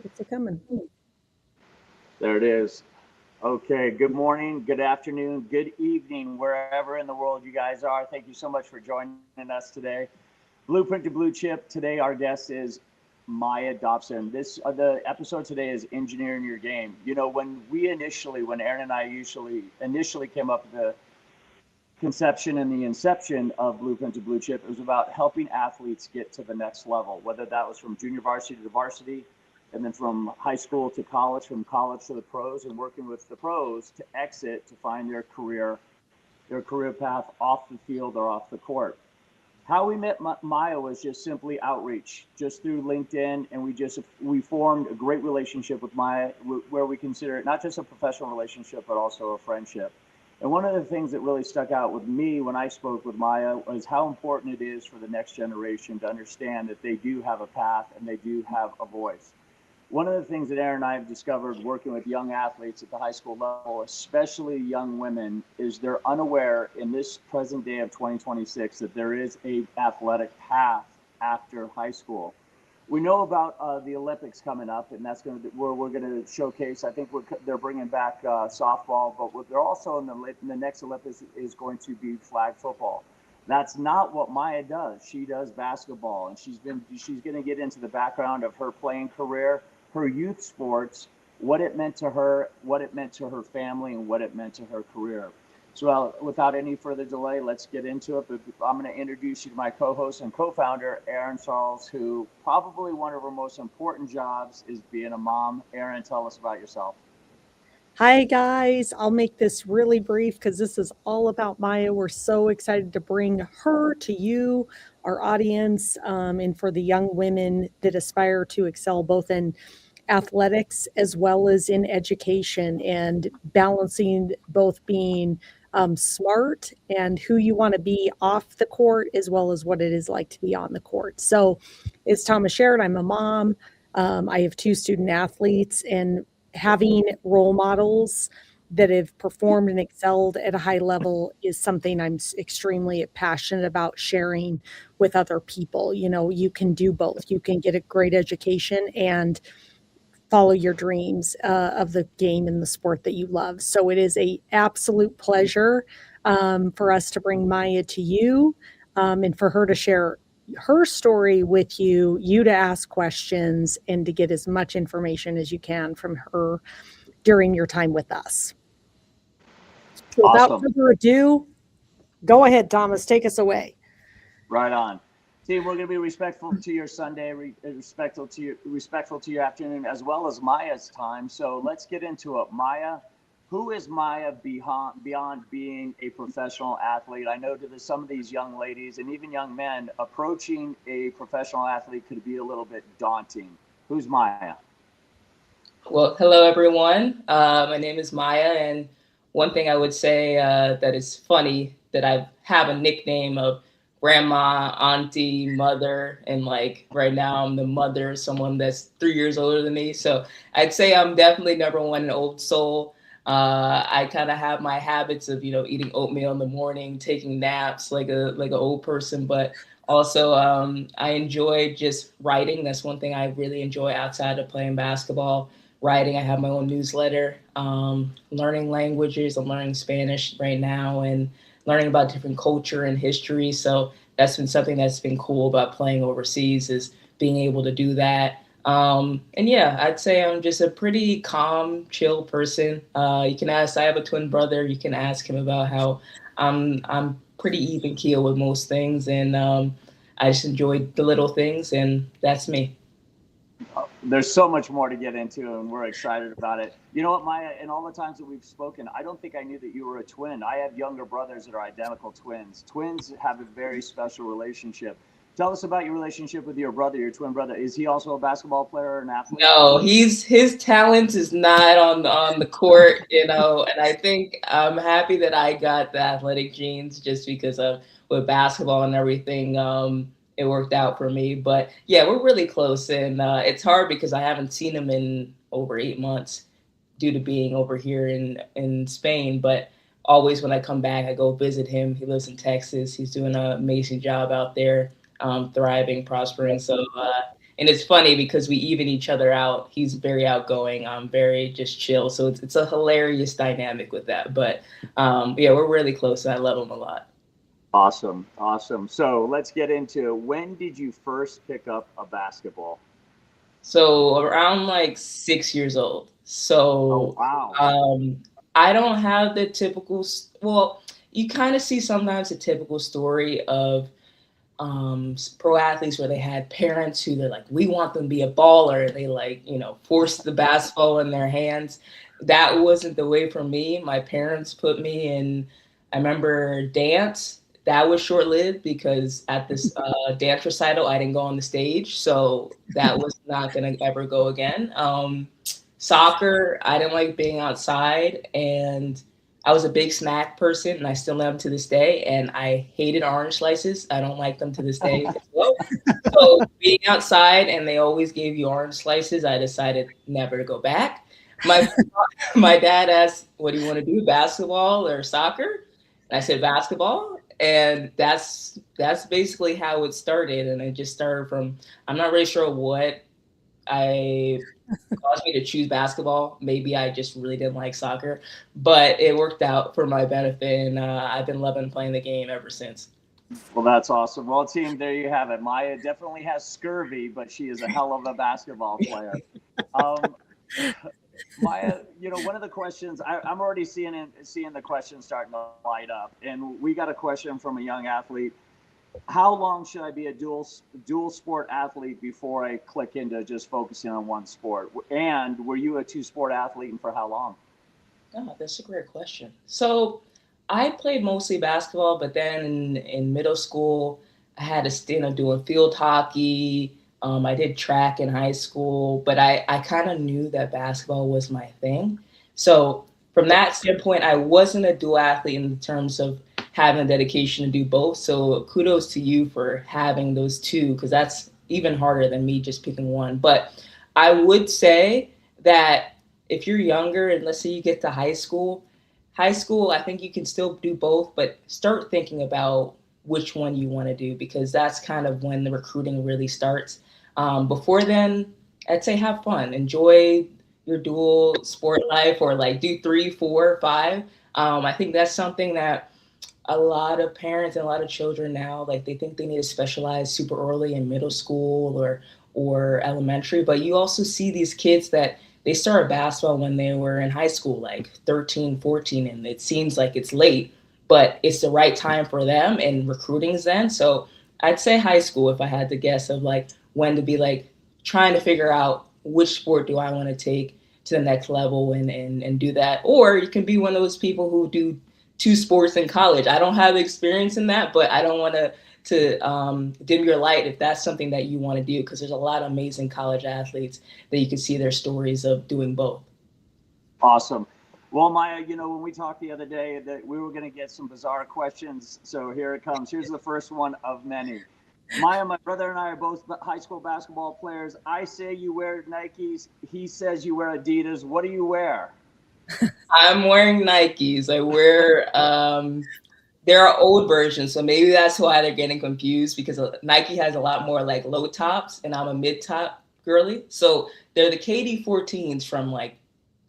It's a coming. There it is. Okay, good morning, good afternoon, good evening, wherever in the world you guys are. Thank you so much for joining us today. Blueprint to Blue Chip. Today, our guest is Maya Dobson. The episode today is engineering your game. You know, when Aaron and I initially came up with the conception and the inception of Blueprint to Blue Chip, it was about helping athletes get to the next level, whether that was from junior varsity to varsity, and then from high school to college, from college to the pros, and working with the pros to exit to find their career path off the field or off the court. How we met Maya was just simply outreach, just through LinkedIn, and we formed a great relationship with Maya, where we consider it not just a professional relationship but also a friendship. And one of the things that really stuck out with me when I spoke with Maya was how important it is for the next generation to understand that they do have a path and they do have a voice. One of the things that Aaron and I have discovered working with young athletes at the high school level, especially young women, is they're unaware in this present day of 2026 that there is a athletic path after high school. We know about the Olympics coming up, and that's going to where we're going to showcase. I think they're bringing back softball, but what they're also in the next Olympics is going to be flag football. That's not what Maya does. She does basketball, and she's going to get into the background of her playing career, her youth sports, what it meant to her, what it meant to her family, and what it meant to her career. So, without any further delay, let's get into it. But I'm going to introduce you to my co-host and co-founder, Erin Charles, who probably one of her most important jobs is being a mom. Erin, tell us about yourself. Hi, guys. I'll make this really brief because this is all about Maya. We're so excited to bring her to you, our audience, and for the young women that aspire to excel both in athletics as well as in education and balancing both being smart and who you want to be off the court as well as what it is like to be on the court. So, as Thomas shared, I'm a mom. I have two student athletes, and having role models that have performed and excelled at a high level is something I'm extremely passionate about sharing with other people. You know, you can do both. You can get a great education and follow your dreams of the game and the sport that you love. So it is a absolute pleasure for us to bring Maya to you and for her to share her story with you, you to ask questions and to get as much information as you can from her during your time with us. So without Awesome. further ado, go ahead, Thomas, take us away. Right on. Team, we're going to be respectful to your Sunday, respectful to your afternoon, as well as Maya's time. So let's get into it. Maya, who is Maya beyond being a professional athlete? I know to some of these young ladies and even young men, approaching a professional athlete could be a little bit daunting. Who's Maya? Well, hello everyone. My name is Maya, and one thing I would say that is funny that I have a nickname of grandma, auntie, mother, and like right now I'm the mother of someone that's 3 years older than me. So I'd say I'm definitely number one an old soul. I kind of have my habits of eating oatmeal in the morning, taking naps like an old person, but also I enjoy just writing. That's one thing I really enjoy outside of playing basketball writing. I have my own newsletter, learning languages. I'm learning Spanish right now and learning about different culture and history. So that's been something that's been cool about playing overseas is being able to do that. And yeah, I'd say I'm just a pretty calm, chill person. You can ask. I have a twin brother. You can ask him about how I'm pretty even keel with most things, and I just enjoy the little things, and that's me. There's so much more to get into, and we're excited about it. You know what, Maya? In all the times that we've spoken, I don't think I knew that you were a twin. I have younger brothers that are identical twins. Twins have a very special relationship. Tell us about your relationship with your brother, your twin brother. Is he also a basketball player or an athlete? No, he's his talent is not on the court, and I think I'm happy that I got the athletic genes just because of with basketball and everything. It worked out for me, but yeah, we're really close, and it's hard because I haven't seen him in over 8 months due to being over here in Spain. But always when I come back, I go visit him. He lives in Texas. He's doing an amazing job out there, thriving, prospering. So And it's funny because we even each other out. He's very outgoing. I'm very just chill. So it's a hilarious dynamic with that. But yeah, we're really close and I love him a lot. Awesome. Awesome. So let's get into when did you first pick up a basketball? So around like 6 years old. Oh, So wow. um, I don't have the typical, well, you kind of see sometimes the typical story of pro athletes where they had parents who they're like, we want them to be a baller. They like, force the basketball in their hands. That wasn't the way for me. My parents put me in, I remember dance. That was short lived because at this dance recital, I didn't go on the stage. So that was not going to ever go again. Soccer, I didn't like being outside. And I was a big snack person, and I still am to this day. And I hated orange slices. I don't like them to this day as well. So being outside, and they always gave you orange slices, I decided never to go back. My my dad asked, "What do you want to do, basketball or soccer?" And I said basketball, and that's basically how it started. And it just started from I'm not really sure what I caused me to choose basketball. Maybe I just really didn't like soccer, but it worked out for my benefit, and I've been loving playing the game ever since. Well, that's awesome. Well, team, there you have it. Maya definitely has scurvy, but she is a hell of a basketball player. Um, Maya, one of the questions I'm already seeing the questions starting to light up, and we got a question from a young athlete. How long should I be a dual sport athlete before I click into just focusing on one sport? And were you a two sport athlete, and for how long? Oh, that's a great question. So I played mostly basketball, but then in middle school, I had a stint of doing field hockey. I did track in high school, but I kind of knew that basketball was my thing. So from that standpoint, I wasn't a dual athlete in terms of having a dedication to do both. So kudos to you for having those two, because that's even harder than me just picking one. But I would say that if you're younger and let's say you get to high school, I think you can still do both, but start thinking about which one you want to do because that's kind of when the recruiting really starts. Before then, I'd say have fun, enjoy your dual sport life, or like do three, four, five. I think that's something that a lot of parents and a lot of children now like they think they need to specialize super early in middle school or elementary, but you also see these kids that they started basketball when they were in high school, like 13, 14, and it seems like it's late, but it's the right time for them and recruiting's then. So I'd say high school if I had to guess of like when to be like trying to figure out which sport do I want to take to the next level and do that. Or you can be one of those people who do two sports in college. I don't have experience in that, but I don't want to dim your light if that's something that you want to do because there's a lot of amazing college athletes that you can see their stories of doing both. Awesome. Well, Maya, when we talked the other day that we were going to get some bizarre questions, so here it comes. Here's the first one of many. Maya, my brother and I are both high school basketball players. I say you wear Nikes. He says you wear Adidas. What do you wear? I'm wearing Nikes. I wear there are old versions, so maybe that's why they're getting confused because Nike has a lot more like low tops, and I'm a mid top girly. So they're the KD 14s from like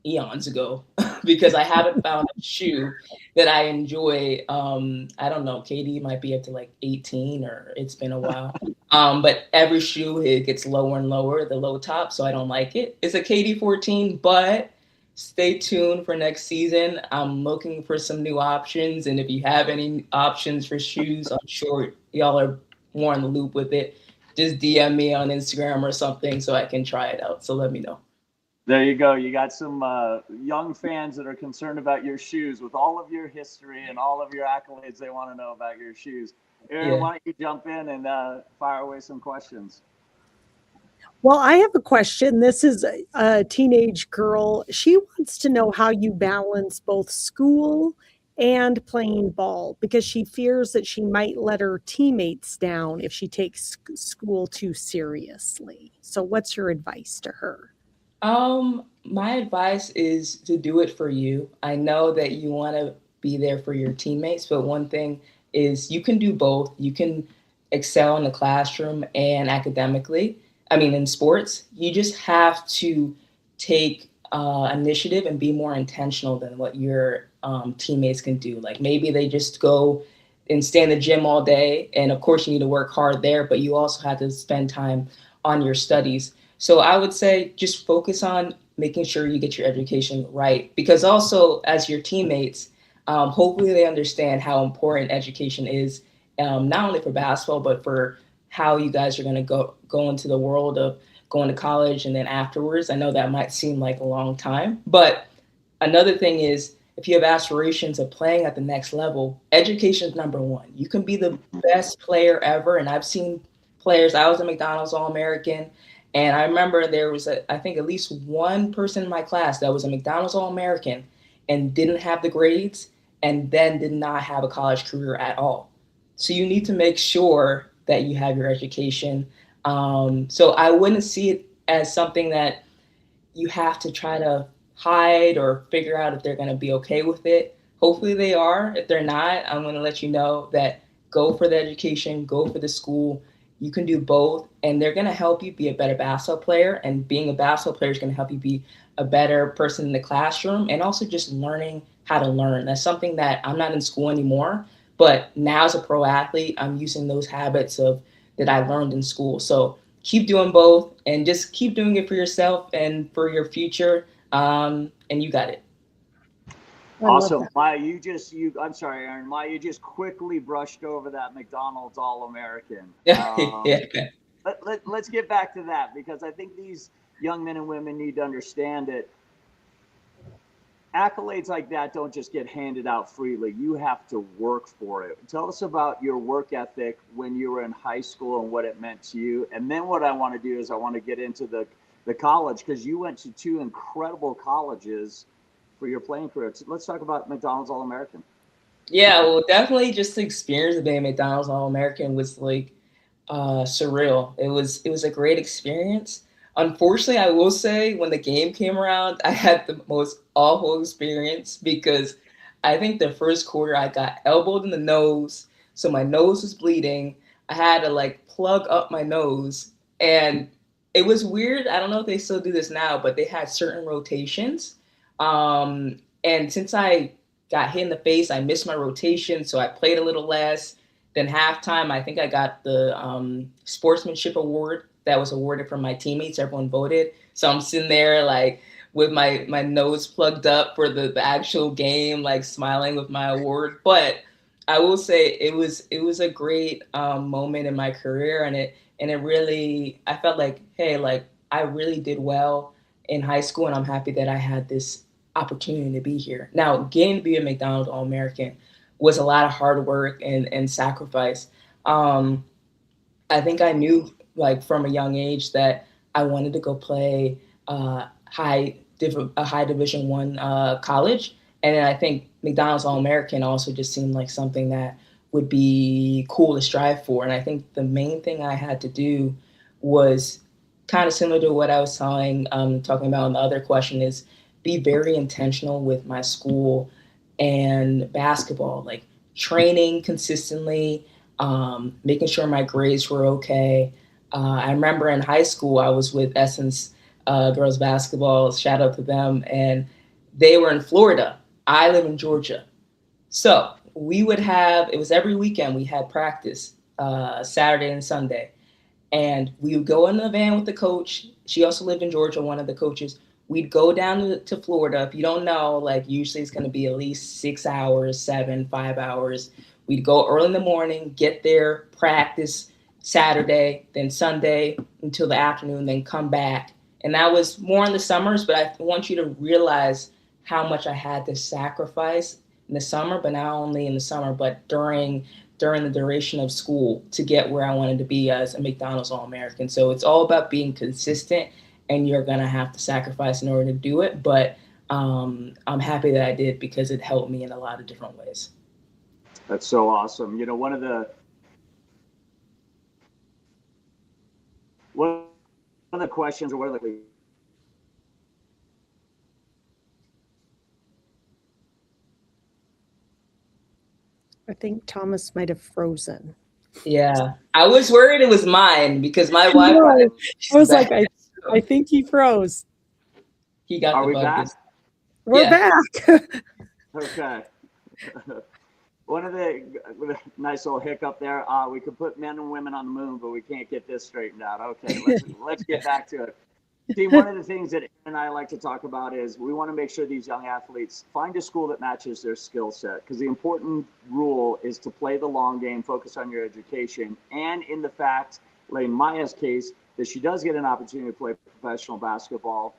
eons ago because I haven't found a shoe that I enjoy. I don't know, KD might be up to like 18 or it's been a while. But every shoe it gets lower and lower, the low top, so I don't like it. It's a KD 14, but stay tuned for next season. I'm looking for some new options, and if you have any options for shoes, I'm sure y'all are more in the loop with it. Just DM me on Instagram or something so I can try it out. So let me know. There you go. You got some young fans that are concerned about your shoes with all of your history and all of your accolades. They want to know about your shoes. Aaron, Yeah. why don't you jump in and fire away some questions? Well, I have a question. This is a teenage girl. She wants to know how you balance both school and playing ball because she fears that she might let her teammates down if she takes school too seriously. So, what's your advice to her? My advice is to do it for you. I know that you want to be there for your teammates, but one thing is you can do both. You can excel in the classroom and academically. I mean, in sports, you just have to take initiative and be more intentional than what your teammates can do. Like maybe they just go and stay in the gym all day, and of course you need to work hard there, but you also have to spend time on your studies. So I would say just focus on making sure you get your education right, because also as your teammates, hopefully they understand how important education is, not only for basketball but for how you guys are going to go into the world of going to college and then afterwards. I know that might seem like a long time, but another thing is if you have aspirations of playing at the next level, education is number one. You can be the best player ever, and I've seen players. I was a McDonald's All-American, and I remember there was I think at least one person in my class that was a McDonald's All-American and didn't have the grades and then did not have a college career at all. So you need to make sure that you have your education. So I wouldn't see it as something that you have to try to hide or figure out if they're going to be okay with it. Hopefully they are. If they're not, I'm going to let you know that go for the education, go for the school. You can do both, and they're going to help you be a better basketball player. And being a basketball player is going to help you be a better person in the classroom, and also just learning how to learn. That's something that I'm not in school anymore, but now as a pro athlete, I'm using those habits of that I learned in school. So keep doing both and just keep doing it for yourself and for your future. And you got it. I love Awesome. that. Maya, I'm sorry, Aaron. Maya, you just quickly brushed over that McDonald's All American. Yeah. Let's get back to that, because I think these young men and women need to understand that accolades like that don't just get handed out freely. You have to work for it. Tell us about your work ethic when you were in high school and what it meant to you. And then what I want to do is I want to get into the college, because you went to two incredible colleges for your playing career. Let's talk about McDonald's All American. Yeah, well, definitely just the experience of being McDonald's All American was like surreal. It was a great experience. Unfortunately, I will say when the game came around, I had the most awful experience because I think the first quarter I got elbowed in the nose, so my nose was bleeding. I had to like plug up my nose, and it was weird. I don't know if they still do this now, but they had certain rotations. And since I got hit in the face, I missed my rotation, so I played a little less. Then halftime, I think I got the sportsmanship award that was awarded from my teammates. Everyone voted, so I'm sitting there like with my nose plugged up for the actual game, like smiling with my award. But I will say it was a great moment in my career, and it really I felt like hey, like I really did well in high school, and I'm happy that I had this opportunity to be here. Now, getting to be a McDonald's All American was a lot of hard work and sacrifice. Um, I think I knew like from a young age that I wanted to go play a high Division One college, and then I think McDonald's All American also just seemed like something that would be cool to strive for. And I think the main thing I had to do was kind of similar to what I was talking about in the other question is be very intentional with my school and basketball, like training consistently, making sure my grades were okay. I remember in high school, I was with Essence girls basketball. Shout out to them, and they were in Florida. I live in Georgia, so we would have it was every weekend. We had practice Saturday and Sunday, and we would go in the van with the coach. She also lived in Georgia, one of the coaches. We'd go down to Florida. If you don't know, like usually it's going to be at least 6 hours, 5 hours. We'd go early in the morning, get there, practice Saturday, then Sunday until the afternoon, then come back. And that was more in the summers, but I want you to realize how much I had to sacrifice in the summer, but not only in the summer, but during the duration of school to get where I wanted to be as a McDonald's All American. So it's all about being consistent, and you're going to have to sacrifice in order to do it. But I'm happy that I did because it helped me in a lot of different ways. That's so awesome. One of the questions, or one of the I think Thomas might have frozen. Yeah, I was worried it was mine because my Wi-Fi No, I is was bad. like, I think he froze. He got Are the we bug back? this. We're Yeah, back. Okay. One of the nice little hiccup there. We could put men and women on the moon, but we can't get this straightened out. Okay, let's get back to it. See, one of the things that Aaron and I like to talk about is we want to make sure these young athletes find a school that matches their skill set. Because the important rule is to play the long game, focus on your education, and in the fact, like in Maya's case, that she does get an opportunity to play professional basketball.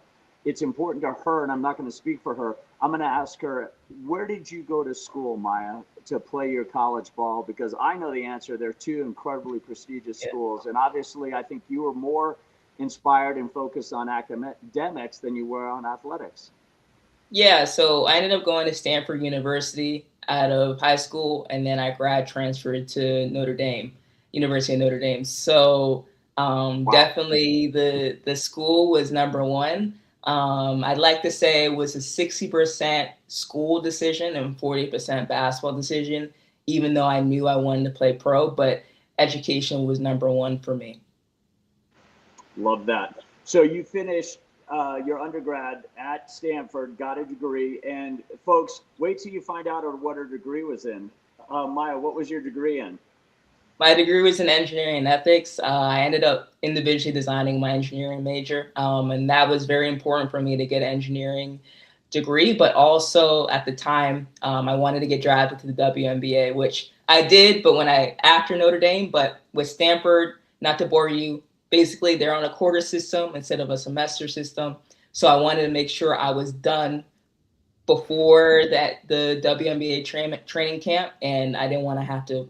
It's important to her, and I'm not going to speak for her. I'm going to ask her, where did you go to school, Maya, to play your college ball? Because I know the answer. They're two incredibly prestigious yeah. schools. And obviously, I think you were more inspired and focused on academics than you were on athletics. Yeah, so I ended up going to Stanford University out of high school, and then I grad transferred to Notre Dame, University of Notre Dame. So Wow. definitely the school was number one. I'd like to say it was a 60% school decision and 40% basketball decision, even though I knew I wanted to play pro, but education was number one for me. Love that. So you finished your undergrad at Stanford, got a degree, and folks, wait till you find out what her degree was in. Maya, what was your degree in? My degree was in engineering and ethics. I ended up individually designing my engineering major, and that was very important for me to get an engineering degree. But also at the time, I wanted to get drafted to the WNBA, which I did. But when I after Notre Dame, but with Stanford, not to bore you, basically they're on a quarter system instead of a semester system. So I wanted to make sure I was done before that the WNBA training camp, and I didn't want to have to,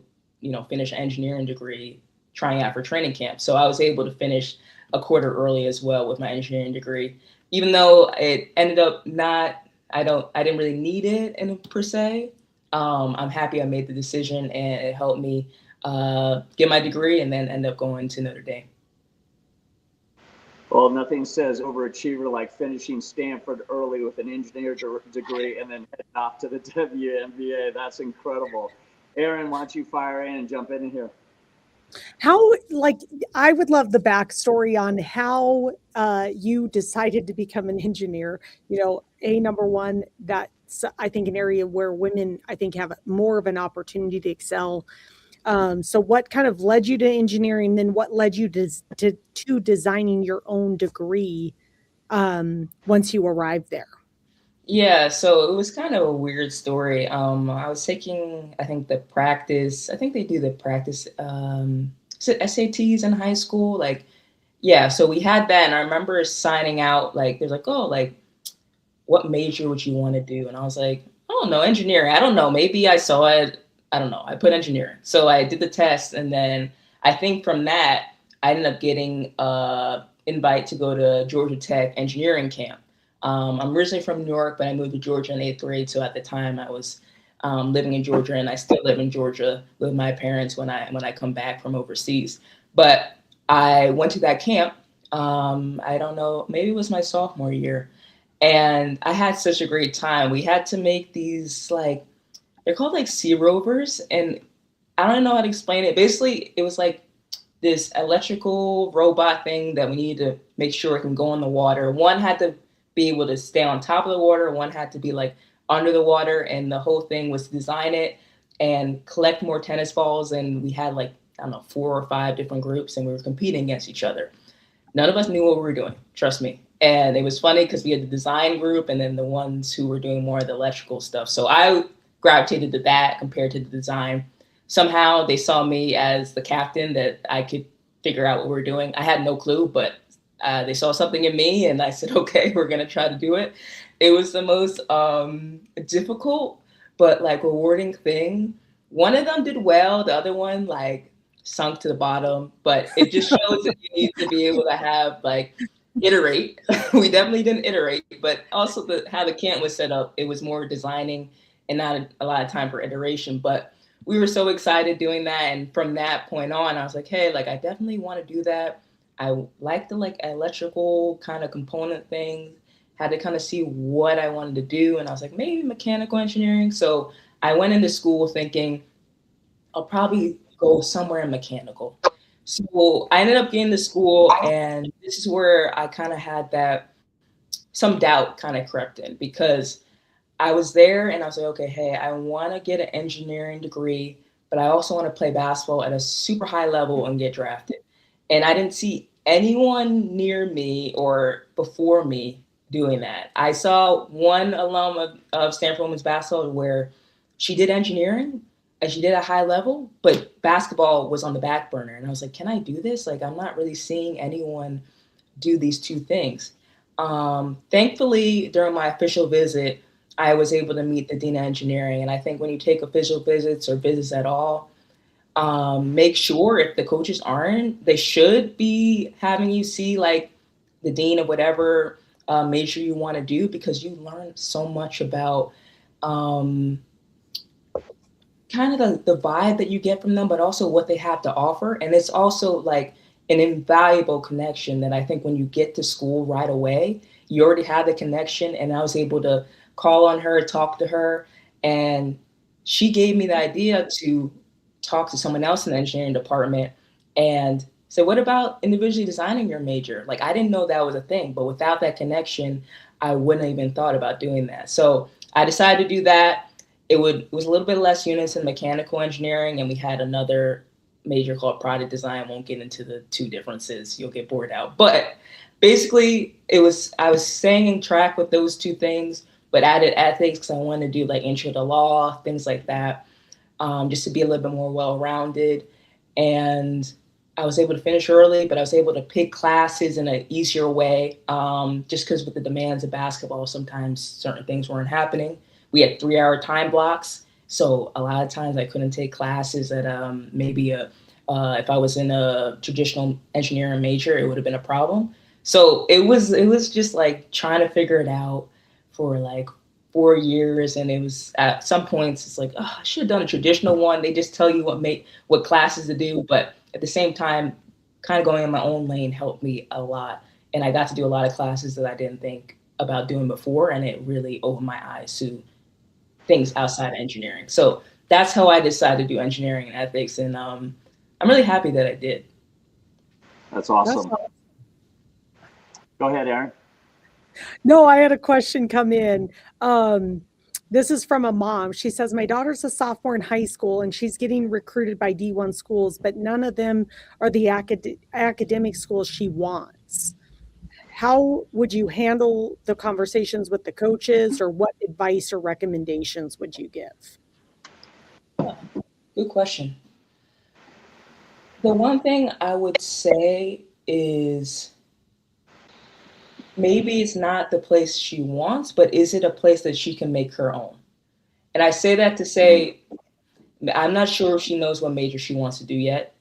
finish an engineering degree trying out for training camp. So I was able to finish a quarter early as well with my engineering degree, even though it ended up not. I didn't really need it in per se. I'm happy I made the decision, and it helped me get my degree, and then end up going to Notre Dame. Well, nothing says overachiever like finishing Stanford early with an engineer degree and then heading off to the WNBA. That's incredible. Aaron, why don't you fire in and jump in here? How, like, I would love the backstory on how you decided to become an engineer. Number one, that's, I think, an area where women, I think, have more of an opportunity to excel. So what kind of led you to engineering? Then what led you to designing your own degree once you arrived there? Yeah, so it was kind of a weird story. I was taking, I think the practice, I think they do the practice, is it SATs in high school? Like, yeah, so we had that, and I remember signing out, like, there's like, oh, like, what major would you want to do? And I was like, I don't know, engineering. I don't know. Maybe I saw it. I don't know. I put engineering. So I did the test. And then I think from that, I ended up getting an invite to go to Georgia Tech engineering camp. I'm originally from New York, but I moved to Georgia in eighth grade. So at the time I was living in Georgia, and I still live in Georgia with my parents when I come back from overseas. But I went to that camp. I don't know, maybe it was my sophomore year, and I had such a great time. We had to make these, like, they're called like sea rovers, and I don't know how to explain it. Basically, it was like this electrical robot thing that we needed to make sure it can go in the water. One had to be able to stay on top of the water, one had to be like under the water, and the whole thing was to design it and collect more tennis balls. And we had, like, I don't know, 4 or 5 different groups, and we were competing against each other. None of us knew what we were doing, trust me. And it was funny because we had the design group and then the ones who were doing more of the electrical stuff. So I gravitated to that compared to the design. Somehow they saw me as the captain, that I could figure out what we were doing. I had no clue, but they saw something in me, and I said, okay, we're going to try to do it. It was the most difficult but like rewarding thing. One of them did well, the other one, like, sunk to the bottom, but it just shows that you need to be able to have, like, iterate. We definitely didn't iterate, but also how the camp was set up, it was more designing and not a lot of time for iteration. But we were so excited doing that, and from that point on, I was like, hey, like, I definitely want to do that. I like the, like, electrical kind of component things. Had to kind of see what I wanted to do, and I was like, maybe mechanical engineering. So I went into school thinking I'll probably go somewhere in mechanical. So I ended up getting to school, and this is where I kind of had that some doubt kind of crept in, because I was there and I was like, okay, hey, I want to get an engineering degree, but I also want to play basketball at a super high level and get drafted. And I didn't see anyone near me or before me doing that. I saw one alum of Stanford women's basketball where she did engineering and she did a high level, but basketball was on the back burner. And I was like, can I do this? Like, I'm not really seeing anyone do these two things. Thankfully, during my official visit, I was able to meet the dean of engineering. And I think when you take official visits or visits at all, make sure, if the coaches aren't, they should be having you see like the dean of whatever major you want to do, because you learn so much about um, kind of the vibe that you get from them, but also what they have to offer. And it's also like an invaluable connection that I think when you get to school right away, you already have the connection. And I was able to call on her, talk to her, and she gave me the idea to talk to someone else in the engineering department and say, what about individually designing your major? Like, I didn't know that was a thing, but without that connection, I wouldn't have even thought about doing that. So I decided to do that. It was a little bit less units in mechanical engineering, and we had another major called product design. I won't get into the two differences. You'll get bored out. But basically, I was staying in track with those two things, but added ethics because I wanted to do like intro to law, things like that, just to be a little bit more well-rounded. And I was able to finish early, but I was able to pick classes in an easier way, just because with the demands of basketball, sometimes certain things weren't happening. We had 3-hour time blocks, so a lot of times I couldn't take classes at maybe if I was in a traditional engineering major, it would have been a problem. So it was just like trying to figure it out for like 4 years, and it was at some points it's like, oh, I should have done a traditional one. They just tell you what classes to do, but at the same time, kind of going in my own lane helped me a lot, and I got to do a lot of classes that I didn't think about doing before, and it really opened my eyes to things outside of engineering. So that's how I decided to do engineering and ethics, and I'm really happy that I did. That's awesome. Go ahead, Aaron. No, I had a question come in. This is from a mom. She says, my daughter's a sophomore in high school and she's getting recruited by D1 schools, but none of them are the academic schools she wants. How would you handle the conversations with the coaches, or what advice or recommendations would you give? Good question. The one thing I would say is maybe it's not the place she wants, but is it a place that she can make her own? And I say that to say, I'm not sure if she knows what major she wants to do yet,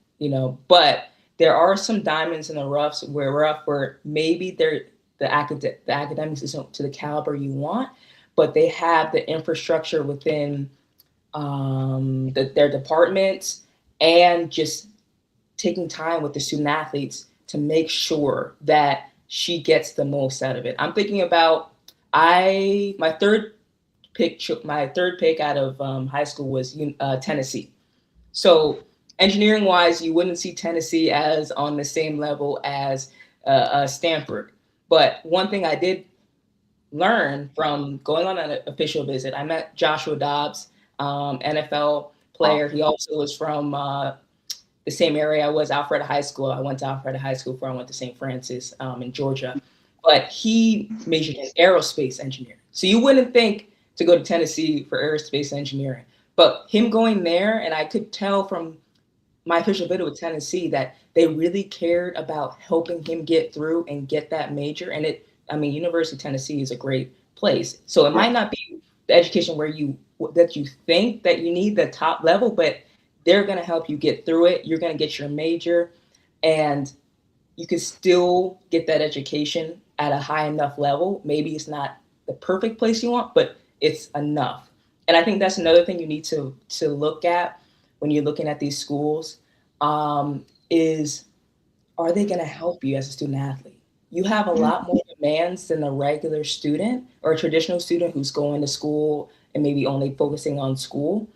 but there are some diamonds in the where maybe the academics isn't to the caliber you want, but they have the infrastructure within their departments, and just taking time with the student athletes to make sure that she gets the most out of it. I'm thinking about my third pick out of high school was Tennessee. So engineering wise, you wouldn't see Tennessee as on the same level as Stanford. But one thing I did learn from going on an official visit, I met Joshua Dobbs, NFL player. He also was from the same area I was, Alpharetta High School. I went to Alpharetta High School before I went to St. Francis in Georgia. But he majored in aerospace engineering. So you wouldn't think to go to Tennessee for aerospace engineering. But him going there, and I could tell from my official visit with Tennessee that they really cared about helping him get through and get that major. And University of Tennessee is a great place. So it might not be the education that you think that you need, the top level, but they're going to help you get through it. You're going to get your major, and you can still get that education at a high enough level. Maybe it's not the perfect place you want, but it's enough. And I think that's another thing you need to look at when you're looking at these schools, is, are they going to help you as a student athlete? You have a lot more demands than a regular student or a traditional student who's going to school and maybe only focusing on school.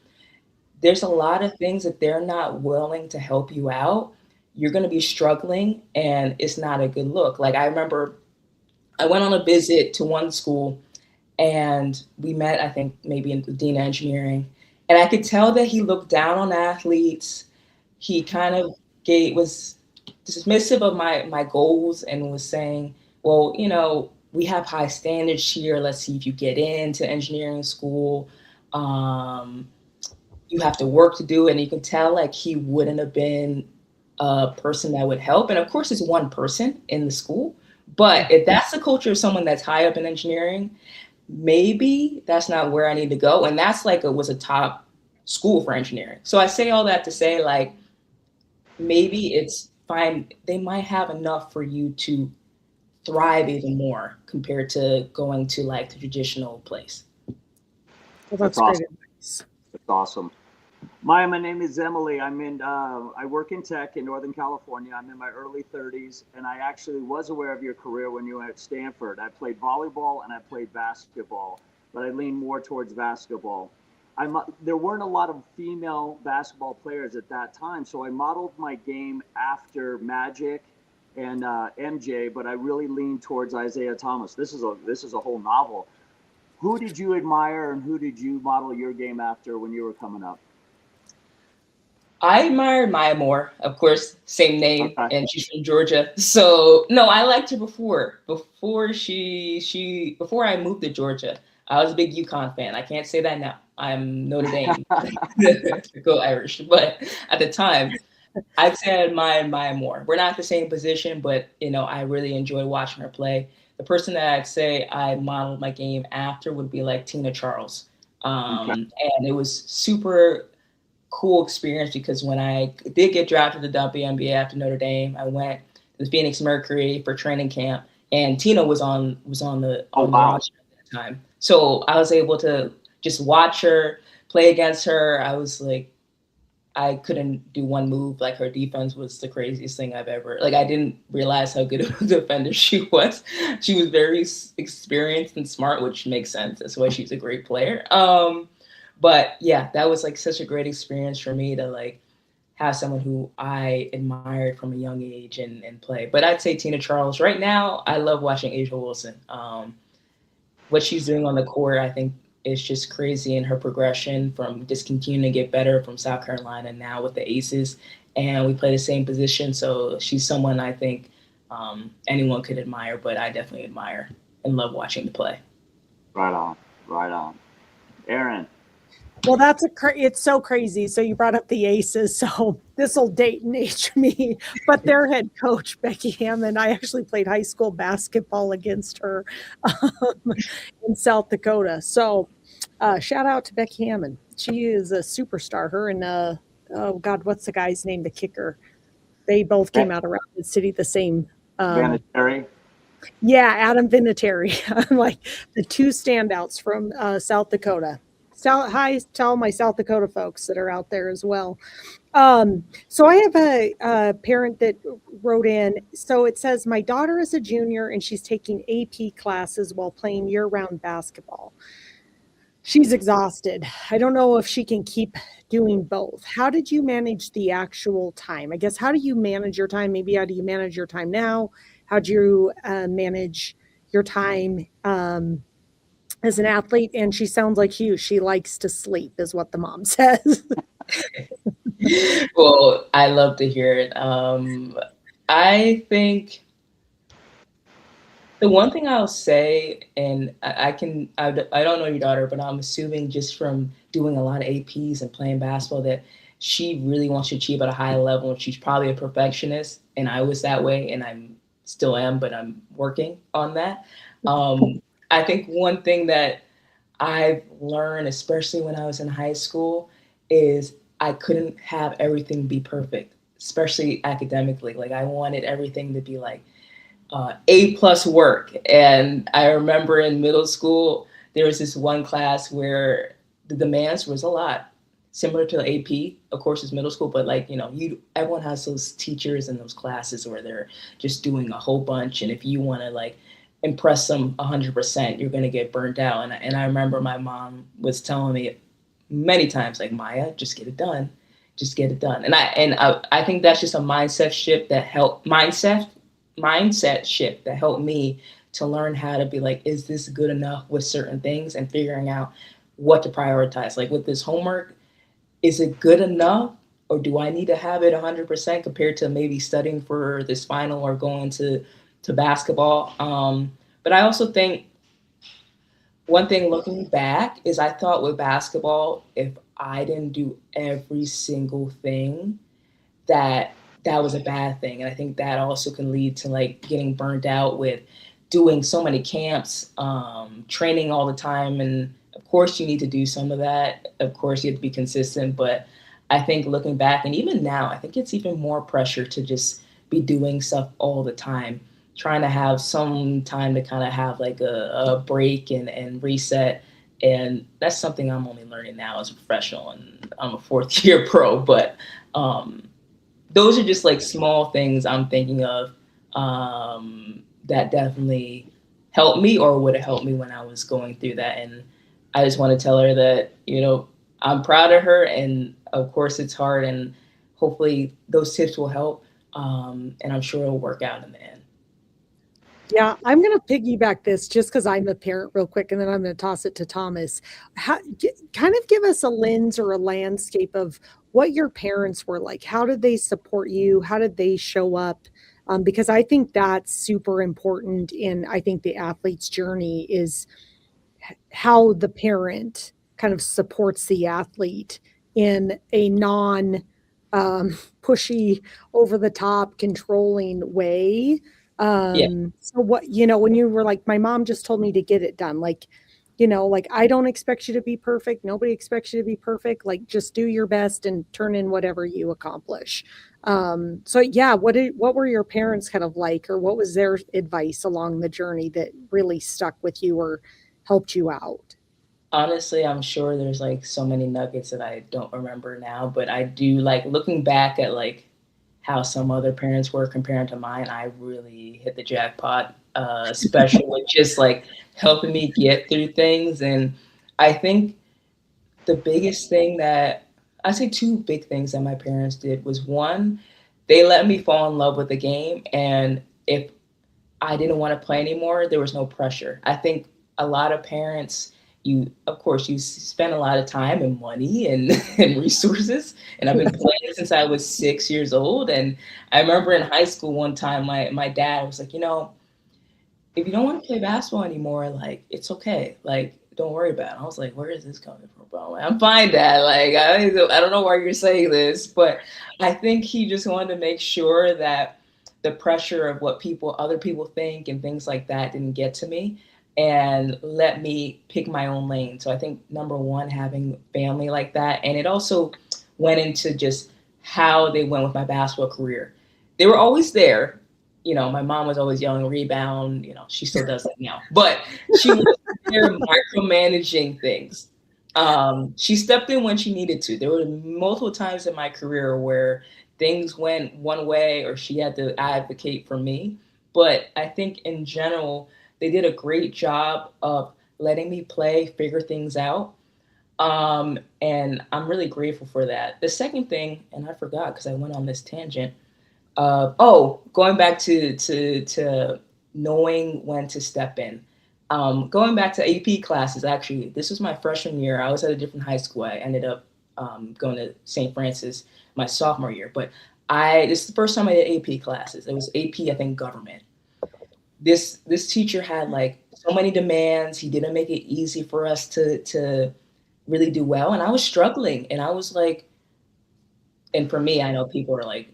there's a lot of things that they're not willing to help you out. You're going to be struggling, and it's not a good look. Like, I remember I went on a visit to one school, and we met, I think, maybe in the dean of engineering. And I could tell that he looked down on athletes. He kind of was dismissive of my goals and was saying, well, we have high standards here. Let's see if you get into engineering school. Um, you have to work to do it. And you can tell like he wouldn't have been a person that would help. And of course, it's one person in the school. But if that's the culture of someone that's high up in engineering, maybe that's not where I need to go. And that's like was a top school for engineering. So I say all that to say, like, maybe it's fine. They might have enough for you to thrive even more compared to going to like the traditional place. Well, that's awesome. great advice. That's awesome. My name is Emily. I work in tech in Northern California. I'm in my early 30s, and I actually was aware of your career when you were at Stanford. I played volleyball and I played basketball, but I lean more towards basketball. There weren't a lot of female basketball players at that time, so I modeled my game after Magic and MJ, but I really leaned towards Isaiah Thomas. This is a whole novel. Who did you admire and who did you model your game after when you were coming up? I admired Maya Moore, of course, same name, and she's from Georgia. So no, I liked her before I moved to Georgia. I was a big UConn fan. I can't say that now. I'm Notre Dame. Go Irish. But at the time, I'd say I admired Maya Moore. We're not the same position, but I really enjoyed watching her play. The person that I'd say I modeled my game after would be like Tina Charles. And it was super cool experience because when I did get drafted to the WNBA after Notre Dame, I went to the Phoenix Mercury for training camp, and Tina was on the roster at that time. So I was able to just watch her play against her. I was like, I couldn't do one move. Like, her defense was the craziest thing I've ever. Like, I didn't realize how good of a defender she was. She was very experienced and smart, which makes sense. That's why she's a great player. But yeah, that was like such a great experience for me to like have someone who I admired from a young age and play. But I'd say Tina Charles. Right now, I love watching Asia Wilson. What she's doing on the court, I think, is just crazy in her progression from just continuing to get better from South Carolina now with the Aces. And we play the same position. So she's someone I think anyone could admire, but I definitely admire and love watching the play. Right on, right on. Aaron. Well, it's so crazy. So you brought up the Aces. So this will date and age me, but their head coach, Becky Hammond, I actually played high school basketball against her in South Dakota. So shout out to Becky Hammond. She is a superstar. Her and, oh God, what's the guy's name? The kicker. They both came out of Rapid City the same. Vinatieri? Yeah, Adam Vinatieri. I'm like the two standouts from South Dakota. Hi to all my South Dakota folks that are out there as well. So I have a parent that wrote in. So it says, my daughter is a junior and she's taking AP classes while playing year-round basketball. She's exhausted. I don't know if she can keep doing both. How did you manage the actual time? I guess, how do you manage your time? Maybe how do you manage your time now? How do you manage your time as an athlete? And she sounds like you. She likes to sleep is what the mom says. Well, I love to hear it. I think the one thing I'll say, and I don't know your daughter, but I'm assuming just from doing a lot of APs and playing basketball that she really wants to achieve at a high level. And she's probably a perfectionist. And I was that way, and I still am, but I'm working on that. I think one thing that I've learned, especially when I was in high school, is I couldn't have everything be perfect, especially academically. Like, I wanted everything to be like A+ work. And I remember in middle school, there was this one class where the demands was a lot, similar to AP. Of course, it's middle school, but like, everyone has those teachers in those classes where they're just doing a whole bunch. And if you want to like impress them 100%, you're going to get burnt out. And I remember my mom was telling me many times, like, Maya, just get it done. Just get it done. And I think that's just a mindset shift that helped me to learn how to be like, is this good enough with certain things, and figuring out what to prioritize. Like with this homework, is it good enough, or do I need to have it 100% compared to maybe studying for this final or going to basketball? But I also think one thing looking back is I thought with basketball, if I didn't do every single thing, that that was a bad thing. And I think that also can lead to like getting burned out with doing so many camps, training all the time. And of course, you need to do some of that. Of course, you have to be consistent. But I think looking back, and even now, I think it's even more pressure to just be doing stuff all the time, trying to have some time to kind of have like a break and reset. And that's something I'm only learning now as a professional, and I'm a fourth year pro. But um, those are just like small things I'm thinking of, that definitely helped me or would have helped me when I was going through that. And I just want to tell her that, I'm proud of her. And of course, it's hard. And hopefully, those tips will help. And I'm sure it'll work out in the end. Yeah, I'm going to piggyback this just because I'm a parent real quick, and then I'm going to toss it to Thomas. Kind of give us a lens or a landscape of what your parents were like. How did they support you? How did they show up? Because I think that's super important in, I think, the athlete's journey is how the parent kind of supports the athlete in a non pushy, over the top, controlling way. Yeah. So what, when you were like, my mom just told me to get it done, like, like, I don't expect you to be perfect. Nobody expects you to be perfect. Like, just do your best and turn in whatever you accomplish. So yeah, what were your parents kind of like, or what was their advice along the journey that really stuck with you or helped you out? Honestly, I'm sure there's like so many nuggets that I don't remember now, but I do like looking back at like how some other parents were comparing to mine. I really hit the jackpot, especially with just like helping me get through things. And I think the biggest thing that I say two big things that my parents did was one, they let me fall in love with the game. And if I didn't want to play anymore, there was no pressure. I think a lot of parents, of course, you spend a lot of time and money and, and resources. And I've been playing since I was 6 years old. And I remember in high school one time, my dad was like, if you don't want to play basketball anymore, like, it's okay. Like, don't worry about it. I was like, where is this coming from, bro? I'm like, I'm fine, Dad. Like, I don't know why you're saying this, but I think he just wanted to make sure that the pressure of what other people think and things like that didn't get to me, and let me pick my own lane. So I think number one, having family like that. And it also went into just how they went with my basketball career. They were always there. My mom was always yelling rebound. She still does that now, but she was there micromanaging things. She stepped in when she needed to. There were multiple times in my career where things went one way or she had to advocate for me. But I think in general, they did a great job of letting me play, figure things out. And I'm really grateful for that. The second thing, and I forgot because I went on this tangent, going back to knowing when to step in. Going back to AP classes, actually, this was my freshman year. I was at a different high school. I ended up going to St. Francis my sophomore year. But this is the first time I did AP classes. It was AP, I think, government. This teacher had like so many demands. He didn't make it easy for us to really do well. And I was struggling. And I was like, and for me, I know people are like,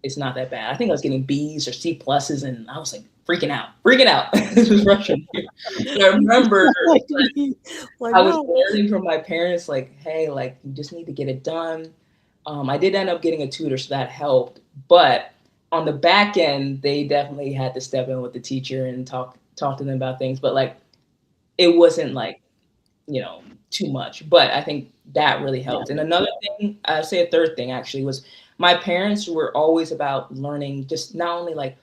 it's not that bad. I think I was getting B's or C pluses, and I was like freaking out. This was Russian. And I remember Like, I was wow. learning from my parents, like, hey, like, you just need to get it done. I did end up getting a tutor, so that helped. But on the back end, they definitely had to step in with the teacher and talk to them about things. But like, it wasn't like, too much. But I think that really helped. And another thing, I'd say a third thing actually, was my parents were always about learning just not only like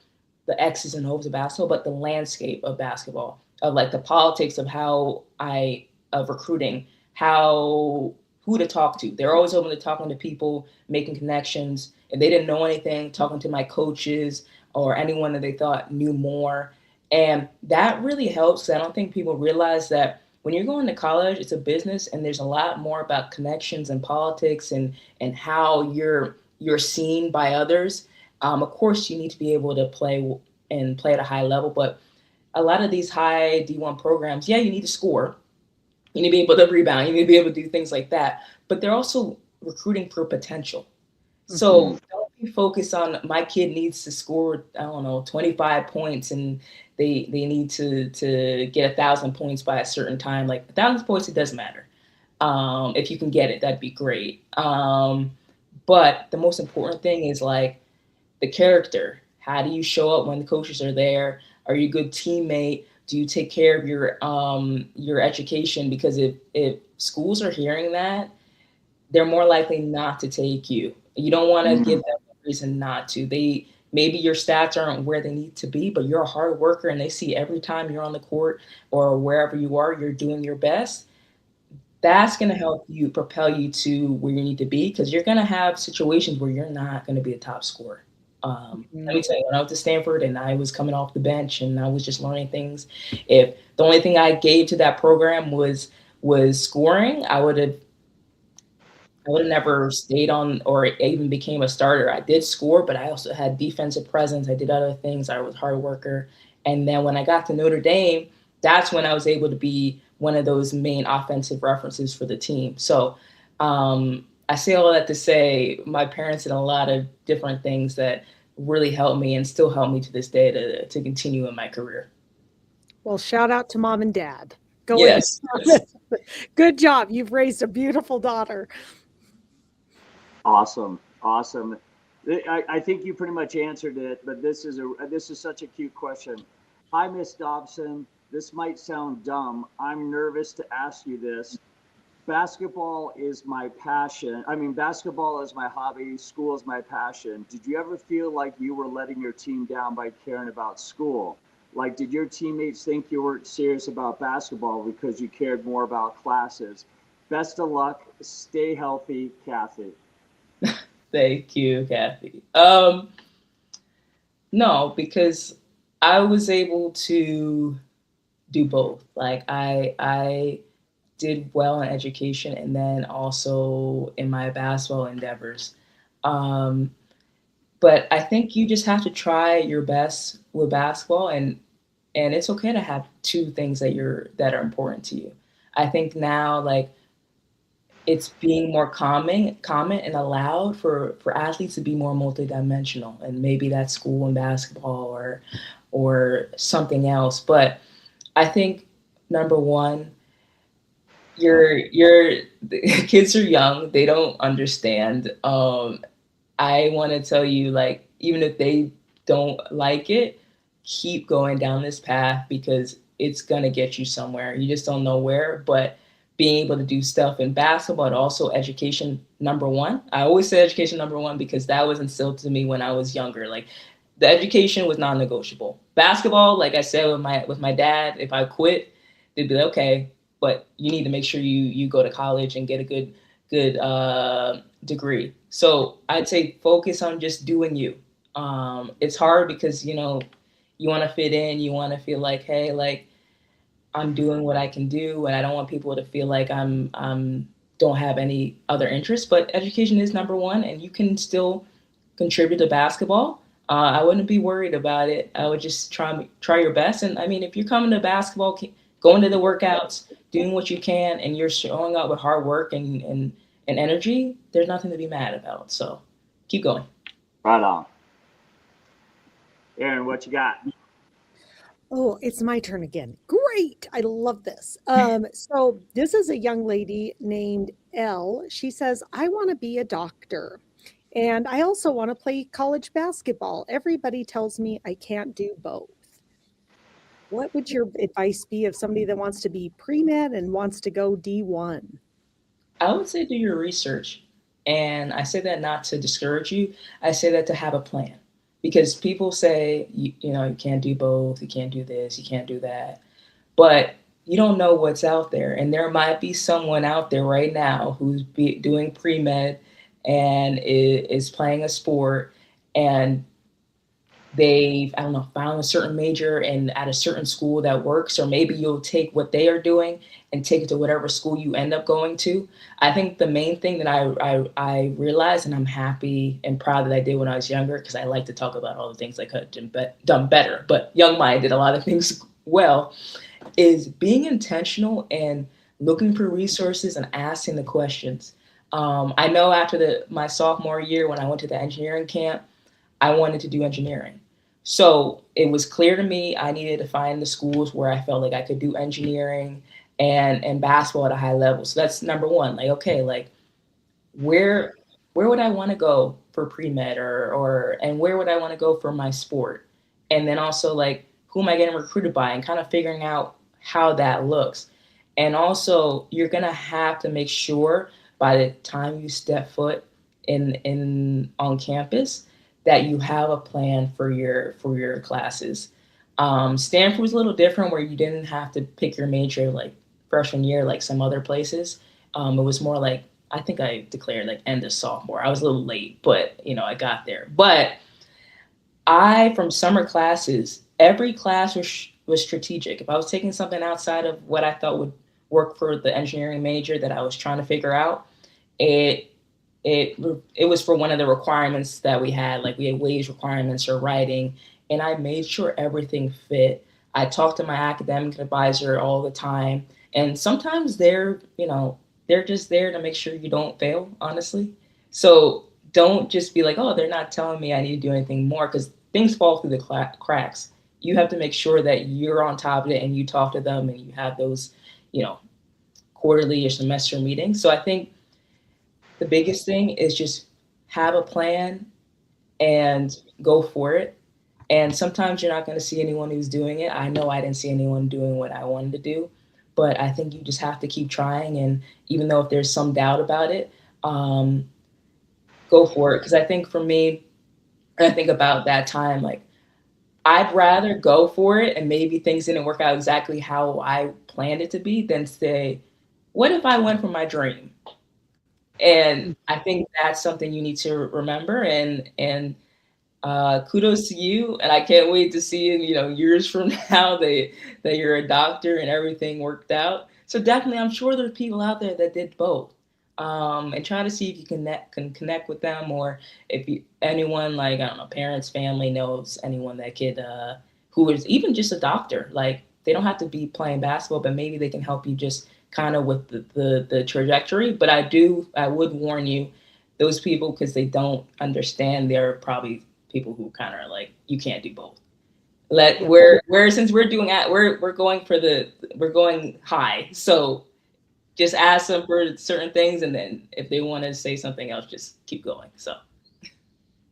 the X's and O's of basketball, but the landscape of basketball, of like the politics of of recruiting, who who to talk to. They're always open to talking to people, making connections. If they didn't know anything, talking to my coaches or anyone that they thought knew more. And that really helps. I don't think people realize that when you're going to college, it's a business, and there's a lot more about connections and politics and how you're seen by others. Of course, you need to be able to play at a high level, but a lot of these high D1 programs, yeah, you need to score, you need to be able to rebound, you need to be able to do things like that, but they're also recruiting for potential. So don't be focused on my kid needs to score, I don't know, 25 points and they need to get 1,000 points by a certain time. Like 1,000 points, it doesn't matter. If you can get it, that'd be great. But the most important thing is like the character. How do you show up when the coaches are there? Are you a good teammate? Do you take care of your education? Because if schools are hearing that, they're more likely not to take you. You don't want to give them a reason not to. Maybe your stats aren't where they need to be, but you're a hard worker and they see every time you're on the court or wherever you are, you're doing your best. That's going to help you propel you to where you need to be, because you're going to have situations where you're not going to be a top scorer. Let me tell you, when I was at Stanford and I was coming off the bench and I was just learning things, if the only thing I gave to that program was scoring, I would have never stayed on or even became a starter. I did score, but I also had defensive presence. I did other things. I was a hard worker. And then when I got to Notre Dame, that's when I was able to be one of those main offensive references for the team. So I say all that to say my parents did a lot of different things that really helped me and still help me to this day to continue in my career. Well, shout out to mom and dad. Go yes. Good job. You've raised a beautiful daughter. Awesome. I think you pretty much answered it, but this is such a cute question. Hi, Miss Dobson. This might sound dumb. I'm nervous to ask you this. Basketball is my passion. I mean, basketball is my hobby. School is my passion. Did you ever feel like you were letting your team down by caring about school? Like, did your teammates think you weren't serious about basketball because you cared more about classes? Best of luck. Stay healthy, Kathy. Thank you, Kathy. No, because I was able to do both. Like I did well in education and then also in my basketball endeavors. But I think you just have to try your best with basketball, and it's okay to have two things that are important to you. I think now, like, it's being more common and allowed for athletes to be more multidimensional, and maybe that's school and basketball or something else. But I think number one, the kids are young, they don't understand. I want to tell you, like, even if they don't like it, keep going down this path because it's gonna get you somewhere. You just don't know where, but being able to do stuff in basketball and also education number one. I always say education number one because that was instilled to me when I was younger. Like, the education was non-negotiable. Basketball, like I said with my dad, if I quit, they'd be like, okay, but you need to make sure you go to college and get a good degree. So I'd say focus on just doing you. It's hard because you want to fit in, you want to feel like, hey, like, I'm doing what I can do, and I don't want people to feel like I'm don't have any other interests. But education is number one, and you can still contribute to basketball. I wouldn't be worried about it. I would just try your best. And I mean, if you're coming to basketball, going to the workouts, doing what you can, and you're showing up with hard work and energy, there's nothing to be mad about. So keep going. Right on. Aaron, what you got? Oh, it's my turn again. Great. I love this. So this is a young lady named Elle. She says, I want to be a doctor. And I also want to play college basketball. Everybody tells me I can't do both. What would your advice be of somebody that wants to be pre-med and wants to go D1? I would say do your research. And I say that not to discourage you. I say that to have a plan. Because people say, you can't do both, you can't do this, you can't do that. But you don't know what's out there. And there might be someone out there right now who's doing pre med and is playing a sport, and they've, I don't know, found a certain major and at a certain school that works, or maybe you'll take what they are doing and take it to whatever school you end up going to. I think the main thing that I realized, and I'm happy and proud that I did when I was younger, because I like to talk about all the things I could have done better, but young Maya did a lot of things well, is being intentional and looking for resources and asking the questions. I know after my sophomore year when I went to the engineering camp, I wanted to do engineering. So it was clear to me I needed to find the schools where I felt like I could do engineering and basketball at a high level. So that's number one. Like, okay, like where would I want to go for pre-med, or and where would I want to go for my sport? And then also like who am I getting recruited by, and kind of figuring out how that looks. And also you're gonna have to make sure by the time you step foot in on campus that you have a plan for your classes. Stanford was a little different, where you didn't have to pick your major like freshman year like some other places. It was more like, I think I declared like end of sophomore. I was a little late, but I got there. But from summer classes, every class was strategic. If I was taking something outside of what I thought would work for the engineering major that I was trying to figure out, it was for one of the requirements that we had. Like we had wage requirements or writing, and I made sure everything fit. I talked to my academic advisor all the time, and sometimes they're just there to make sure you don't fail, honestly. So don't just be like, oh, they're not telling me I need to do anything more, because things fall through the cracks. You have to make sure that you're on top of it and you talk to them and you have those, quarterly or semester meetings. So I think the biggest thing is just have a plan and go for it. And sometimes you're not going to see anyone who's doing it. I know I didn't see anyone doing what I wanted to do, but I think you just have to keep trying. And even though if there's some doubt about it, go for it. Because I think for me, I think about that time, like I'd rather go for it and maybe things didn't work out exactly how I planned it to be than say, what if I went for my dream? And I think that's something you need to remember. And kudos to you. And I can't wait to see years from now that you're a doctor and everything worked out. So definitely, I'm sure there's people out there that did both. And try to see if you can connect with them, or if anyone, like, I don't know, parents, family knows anyone that could, who is even just a doctor. Like, they don't have to be playing basketball, but maybe they can help you just kind of with the trajectory. But I would warn you, those people, because they don't understand, they're probably people who kind of are like, you can't do both. Since we're doing that, we're going high. So just ask them for certain things, and then if they want to say something else, just keep going. So,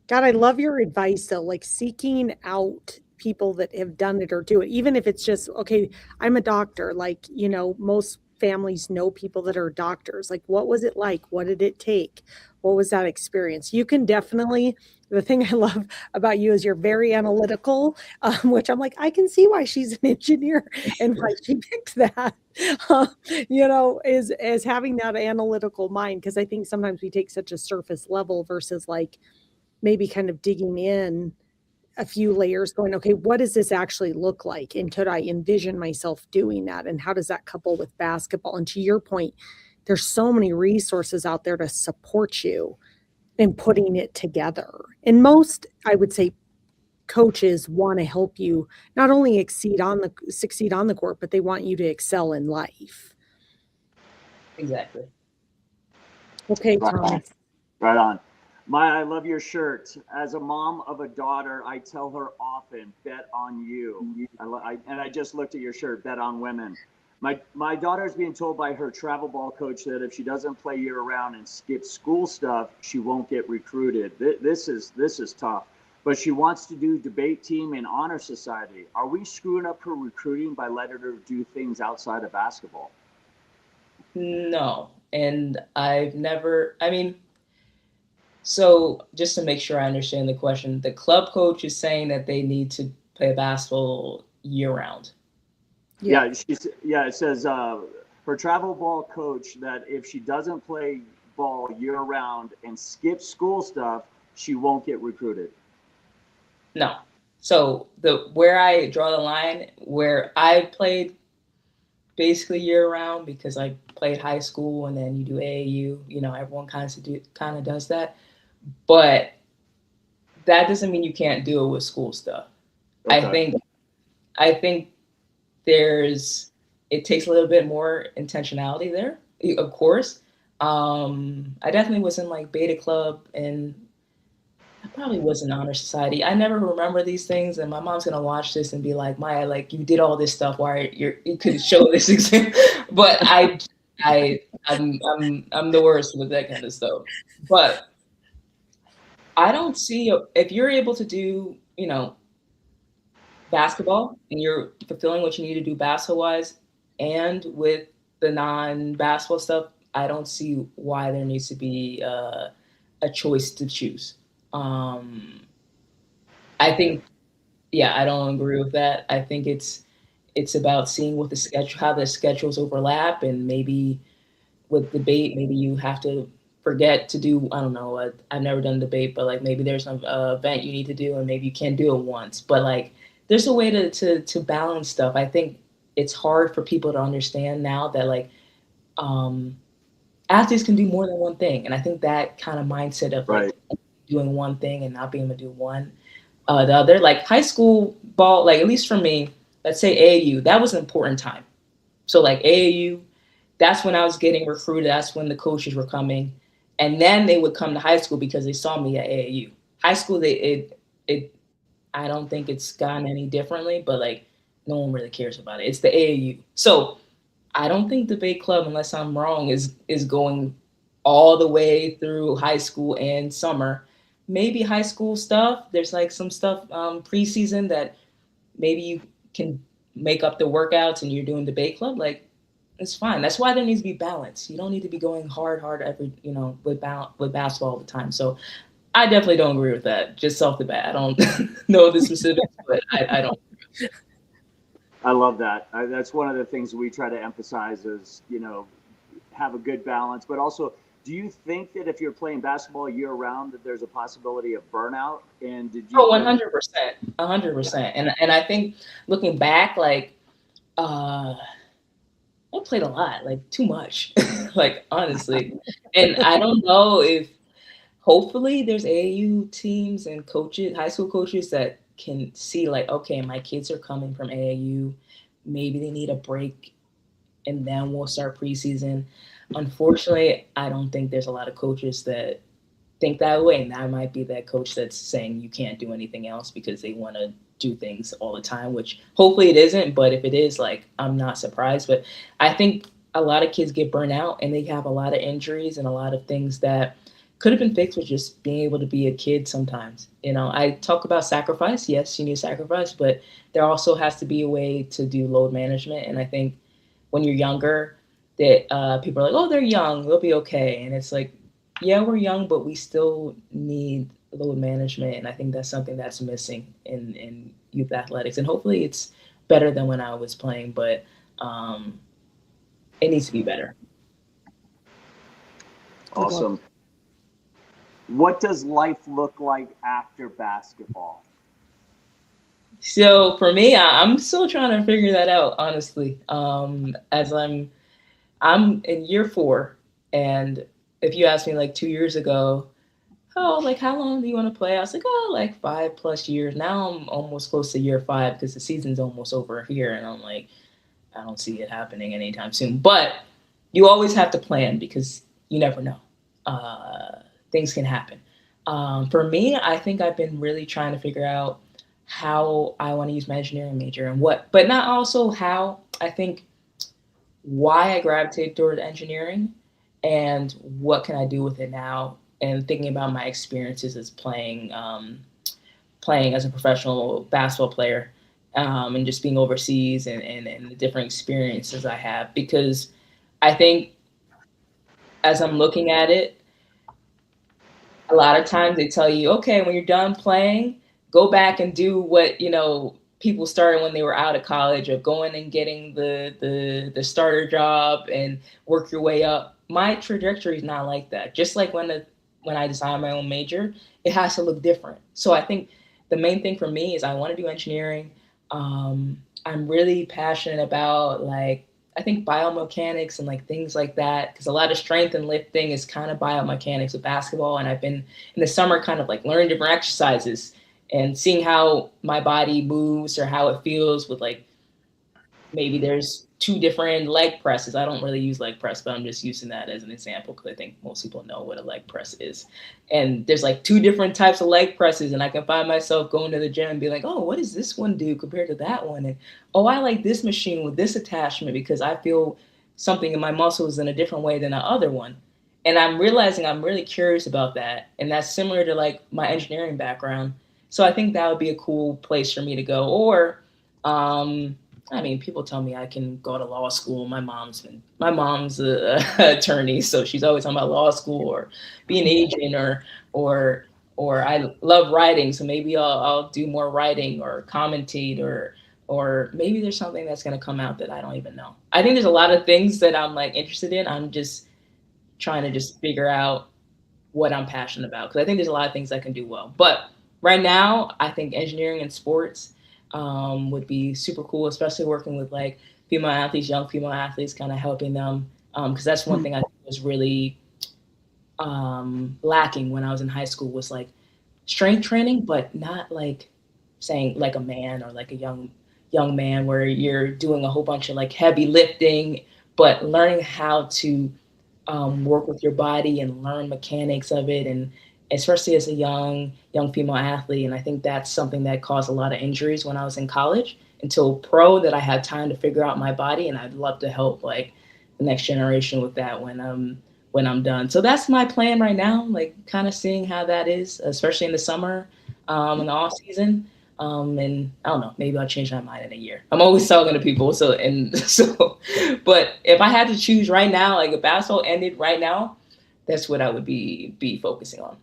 God, I love your advice though, like seeking out people that have done it or do it, even if it's just, okay, I'm a doctor. Like, most families know people that are doctors. Like, what was it like? What did it take? What was that experience? You can definitely, the thing I love about you is you're very analytical, which I'm like, I can see why she's an engineer and why she picked that, as having that analytical mind. Because I think sometimes we take such a surface level versus like maybe kind of digging in a few layers, going, okay, what does this actually look like? And could I envision myself doing that? And how does that couple with basketball? And to your point, there's so many resources out there to support you in putting it together. And most, I would say, coaches want to help you not only succeed on the court, but they want you to excel in life. exactly. Okay, Right on. Thomas. Right on. Maya, I love your shirt. As a mom of a daughter, I tell her often, bet on you. And I just looked at your shirt, bet on women. My daughter's being told by her travel ball coach that if she doesn't play year round and skip school stuff, she won't get recruited. This is tough. But she wants to do debate team and honor society. Are we screwing up her recruiting by letting her do things outside of basketball? No. And so just to make sure I understand the question, the club coach is saying that they need to play basketball year round. Yeah, it says her travel ball coach that if she doesn't play ball year round and skip school stuff, she won't get recruited. No. So the where I draw the line, where I played basically year round because I played high school and then you do AAU, everyone kind of does that. But that doesn't mean you can't do it with school stuff. I Okay. think I think there's it takes a little bit more intentionality there, of course. I definitely was in like beta club and I probably was in honor society. I never remember these things, and my mom's gonna watch this and be like, "Maya, like you did all this stuff. Why you could show this exam?" But I'm the worst with that kind of stuff. But I don't see if you're able to do basketball and you're fulfilling what you need to do basketball wise, and with the non basketball stuff, I don't see why there needs to be a choice to choose. Um, I think yeah, I don't agree with that. I think it's about seeing what the schedule how the schedules overlap and maybe with debate, maybe you have to forget to do I don't know, I've never done debate, but like maybe there's an event you need to do and maybe you can't do it once. But like there's a way to balance stuff. I think it's hard for people to understand now that like um athletes can do more than one thing. And I think that kind of mindset of like Right. doing one thing and not being able to do one the other. Like high school ball, like at least for me, let's say AAU, that was an important time. So like AAU, that's when I was getting recruited. That's when the coaches were coming, and then they would come to high school because they saw me at AAU. High school, it. I don't think it's gone any differently, but like no one really cares about it. It's the AAU. So I don't think debate club, unless I'm wrong, is going all the way through high school and summer. Maybe high school stuff. There's like some stuff preseason that maybe you can make up the workouts and you're doing debate club. Like it's fine. That's why there needs to be balance. You don't need to be going hard every with basketball all the time. So I definitely don't agree with that. Just off the bat, I don't know the specifics, but I don't. I love that. That's one of the things we try to emphasize is, have a good balance, but also, do you think that if you're playing basketball year round, that there's a possibility of burnout? And did you Oh, think, 100%, yeah, 100%. And I think looking back, like I played a lot, like too much, like honestly. And I don't know if hopefully there's AAU teams and coaches, high school coaches that can see like, okay, my kids are coming from AAU, maybe they need a break, and then we'll start preseason. Unfortunately, I don't think there's a lot of coaches that think that way, and that might be that coach that's saying you can't do anything else because they want to do things all the time, which hopefully it isn't. But if it is, like I'm not surprised. But I think a lot of kids get burnt out and they have a lot of injuries and a lot of things that could have been fixed with just being able to be a kid sometimes. I talk about sacrifice. Yes, you need sacrifice, but there also has to be a way to do load management. And I think when you're younger, that people are like, oh, they're young, they'll be okay. And it's like, yeah, we're young, but we still need load management. And I think that's something that's missing in youth athletics. And hopefully it's better than when I was playing, but um, it needs to be better. awesome. What does life look like after basketball? So for me, I'm still trying to figure that out, honestly. As I'm in year 4, and if you asked me like 2 years ago, oh, like how long do you want to play? I was like, oh, like 5+ years. Now I'm almost close to year 5 because the season's almost over here, and I'm like, I don't see it happening anytime soon. But you always have to plan because you never know. Things can happen. For me, I think I've been really trying to figure out how I want to use my engineering major and what, but not also how. I think why I gravitate toward engineering and what can I do with it now, and thinking about my experiences as playing as a professional basketball player, and just being overseas and the different experiences I have. Because I think as I'm looking at it, a lot of times they tell you, okay, when you're done playing, go back and do what, people started when they were out of college, of going and getting the starter job and work your way up. My trajectory is not like that. Just like when I decide my own major, it has to look different. So I think the main thing for me is I want to do engineering. I'm really passionate about, like, I think biomechanics and like things like that, because a lot of strength and lifting is kind of biomechanics with basketball. And I've been in the summer kind of like learning different exercises and seeing how my body moves or how it feels with, like, maybe there's two different leg presses. I don't really use leg press, but I'm just using that as an example because I think most people know what a leg press is. And there's like two different types of leg presses, and I can find myself going to the gym and be like, oh, what does this one do compared to that one? And oh, I like this machine with this attachment because I feel something in my muscles in a different way than the other one. And I'm realizing I'm really curious about that. And that's similar to like my engineering background. So I think that would be a cool place for me to go. Or I mean, people tell me I can go to law school. My mom's a attorney, so she's always talking about law school or be an agent, or or I love writing, so maybe I'll do more writing or commentate, or maybe there's something that's gonna come out that I don't even know. I think there's a lot of things that I'm like interested in. I'm just trying to just figure out what I'm passionate about, because I think there's a lot of things I can do well. But right now, I think engineering and sports would be super cool, especially working with like female athletes, young female athletes, kind of helping them. Because that's one thing I think was really lacking when I was in high school, was like strength training, but not like saying like a man or like a young man where you're doing a whole bunch of like heavy lifting, but learning how to work with your body and learn mechanics of it, and especially as a young female athlete. And I think that's something that caused a lot of injuries when I was in college until pro, that I had time to figure out my body, and I'd love to help like the next generation with that when I'm done. So that's my plan right now, like kind of seeing how that is, especially in the summer, in the off season. And I don't know, maybe I'll change my mind in a year. I'm always talking to people. So, and so, but if I had to choose right now, like if basketball ended right now, that's what I would be focusing on.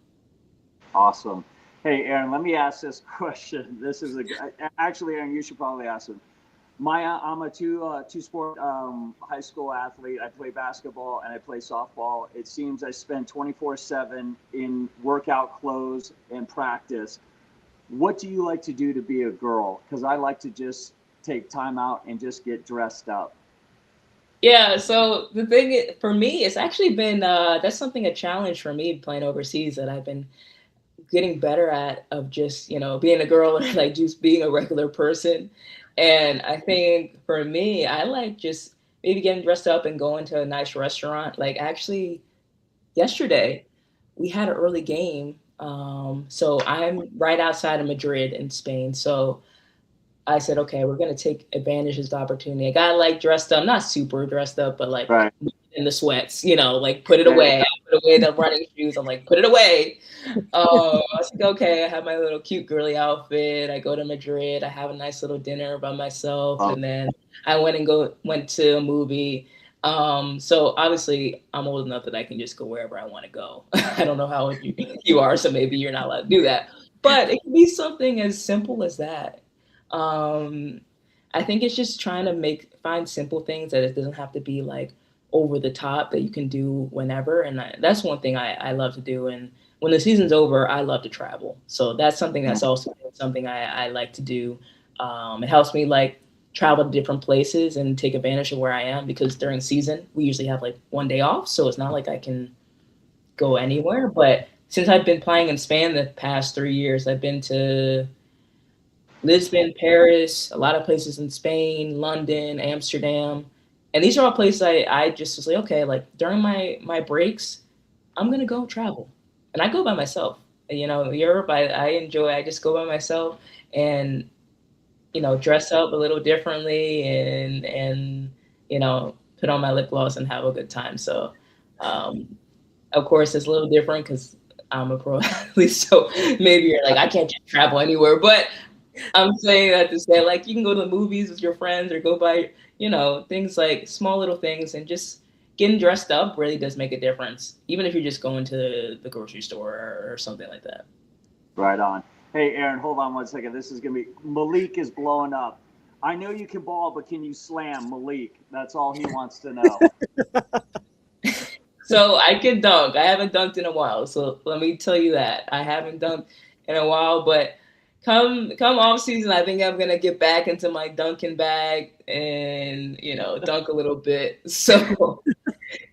Awesome. Hey, Aaron, let me ask this question. This is actually, Aaron, you should probably ask him. I'm a two sport high school athlete. I play basketball and I play softball. It seems I spend 24/7 in workout clothes and practice. What do you like to do to be a girl? Because I like to just take time out and just get dressed up. Yeah, so the for me, it's actually been that's something, a challenge for me playing overseas, that I've been getting better at, of just, being a girl or like just being a regular person. And I think for me, I like just maybe getting dressed up and going to a nice restaurant. Like actually yesterday we had an early game. So I'm right outside of Madrid in Spain. So I said, okay, we're gonna take advantage of the opportunity. I got like dressed up, not super dressed up, but like Right. in the sweats, like put it away. I put away the running shoes. I'm like, put it away. I was like, okay, I have my little cute girly outfit. I go to Madrid. I have a nice little dinner by myself, and then I went to a movie. So obviously, I'm old enough that I can just go wherever I want to go. I don't know how old you are, so maybe you're not allowed to do that. But it can be something as simple as that. Um, I think it's just trying to find simple things that it doesn't have to be like over the top, that you can do whenever. And that's one thing I love to do. And when the season's over, I love to travel. So that's something that's also something I like to do. It helps me like travel to different places and take advantage of where I am, because during season we usually have like one day off. So it's not like I can go anywhere. But since I've been playing in Spain the past 3 years, I've been to Lisbon, Paris, a lot of places in Spain, London, Amsterdam. And these are all places I just was like, okay, like during my breaks, I'm gonna go travel. And I go by myself. Europe, I just go by myself, and dress up a little differently, and put on my lip gloss and have a good time. So of course it's a little different because I'm a pro athlete. So maybe you're like, I can't just travel anywhere. But I'm saying that to say, like, you can go to the movies with your friends, or go by, things like small little things, and just getting dressed up really does make a difference, even if you're just going to the grocery store or something like that. Right on. Hey, Aaron, hold on one second. This is going to be Malik is blowing up. I know you can ball, but can you slam Malik? That's all he wants to know. So I can dunk. I haven't dunked in a while. So let me tell you that. I haven't dunked in a while, but come off season, I think I'm gonna get back into my dunking bag and dunk a little bit. So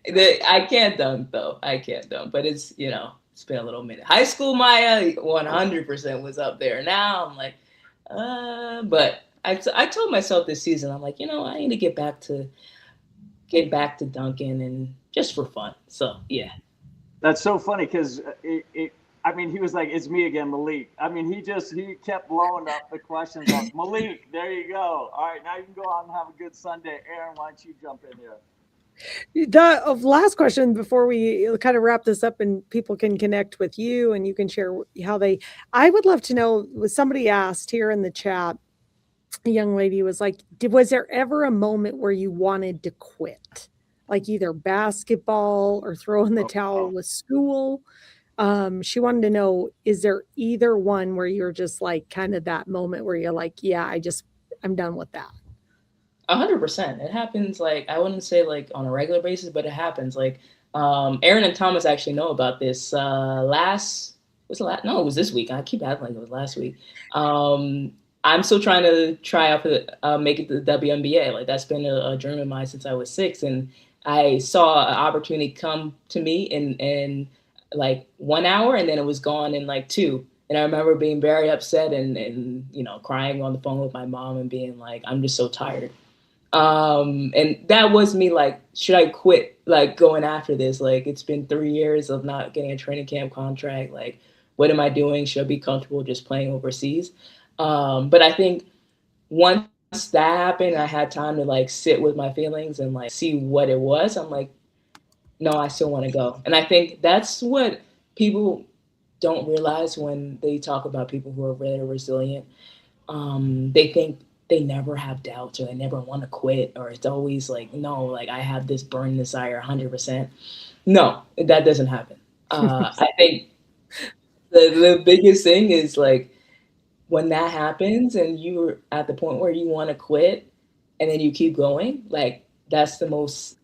I can't dunk though. I can't dunk, but it's been a little minute. High school Maya 100% was up there. Now I'm like, but I told myself this season, I'm like, I need to get back to dunking and just for fun. So yeah. That's so funny because I mean, he was like, "It's me again, Malik." I mean, he kept blowing up the questions. Up. Malik, there you go. All right, now you can go out and have a good Sunday. Aaron, why don't you jump in here? The last question before we kind of wrap this up and people can connect with you and you can share how I would love to know, was somebody asked here in the chat, a young lady was like, was there ever a moment where you wanted to quit? Like either basketball or throw in the towel with school? She wanted to know, is there either one where you're just like kind of that moment where you're like, yeah, I'm done with that? 100%. It happens, like, I wouldn't say like on a regular basis, but it happens. Like, Aaron and Thomas actually know about this. No, it was this week. I keep acting like it was last week. I'm still trying to try out for make it to the WNBA. Like, that's been a dream of mine since I was 6, and I saw an opportunity come to me in like 1 hour, and then it was gone in like 2. And I remember being very upset and crying on the phone with my mom and being like, I'm just so tired. And that was me like, should I quit like going after this? Like, it's been 3 years of not getting a training camp contract. Like, what am I doing? Should I be comfortable just playing overseas? But I think once that happened, I had time to like sit with my feelings and like see what it was. I'm like, no, I still want to go. And I think that's what people don't realize when they talk about people who are really resilient. They think they never have doubts or they never want to quit, or it's always like, no, like I have this burning desire 100%. No, that doesn't happen. I think the biggest thing is like when that happens and you're at the point where you want to quit and then you keep going, like that's the most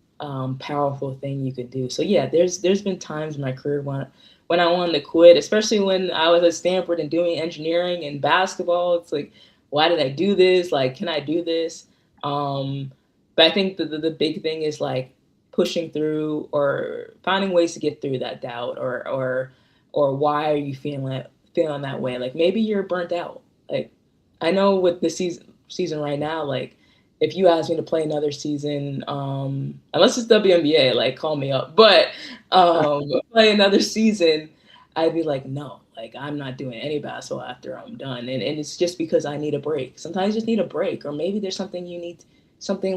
powerful thing you could do. So yeah, there's been times in my career when I wanted to quit, especially when I was at Stanford and doing engineering and basketball. It's like, why did I do this? Like, can I do this? But I think the big thing is like pushing through or finding ways to get through that doubt or why are you feeling that way? Like maybe you're burnt out. Like I know with the season right now, like if you ask me to play another season, unless it's WNBA, like call me up. But play another season, I'd be like, no, like I'm not doing any basketball after I'm done. And it's just because I need a break. Sometimes you just need a break, or maybe there's something